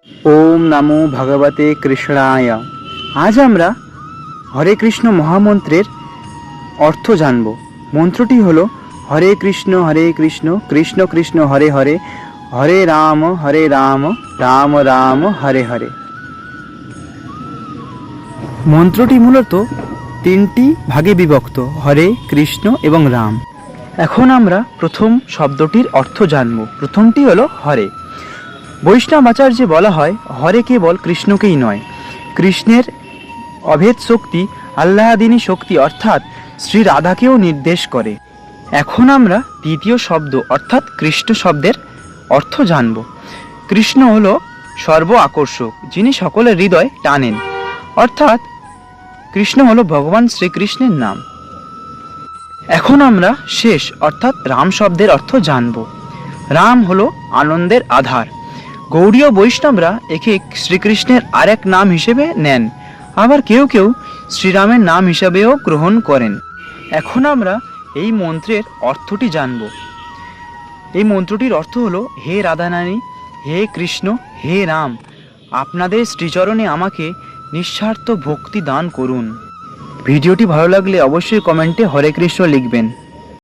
ওম নমো ভগবতে কৃষ্ণায়। আজ আমরা হরে কৃষ্ণ মহামন্ত্রের অর্থ জানব। মন্ত্রটি হলো হরে কৃষ্ণ কৃষ্ণ কৃষ্ণ হরে হরে, হরে রাম রাম রাম হরে হরে। মন্ত্রটি মূলত তিনটি ভাগে বিভক্ত, হরে কৃষ্ণ এবং রাম। এখন আমরা প্রথম শব্দটির অর্থ জানব। প্রথমটি হলো হরে। বৈষ্ণব আচার্যে বলা হয় হরে কেবল কৃষ্ণকেই নয়, কৃষ্ণের অভেদ শক্তি আল্লাহদিনী শক্তি অর্থাৎ শ্রী রাধাকেও নির্দেশ করে। এখন আমরা দ্বিতীয় শব্দ অর্থাৎ কৃষ্ণ শব্দের অর্থ জানব। কৃষ্ণ হল সর্ব আকর্ষক, যিনি সকলের হৃদয় টানেন, অর্থাৎ কৃষ্ণ হল ভগবান শ্রীকৃষ্ণের নাম। এখন আমরা শেষ অর্থাৎ রাম শব্দের অর্থ জানব। রাম হল আনন্দের আধার। গৌড়ীয় বৈষ্ণবরা একে শ্রীকৃষ্ণের আরেক নাম হিসেবে নেন, আবার কেউ কেউ শ্রীরামের নাম হিসাবেও গ্রহণ করেন। এখন আমরা এই মন্ত্রের অর্থটি জানব। এই মন্ত্রটির অর্থ হলো হে রাধারানী, হে কৃষ্ণ, হে রাম, আপনাদের শ্রীচরণে আমাকে নিঃস্বার্থ ভক্তি দান করুন। ভিডিওটি ভালো লাগলে অবশ্যই কমেন্টে হরে কৃষ্ণ লিখবেন।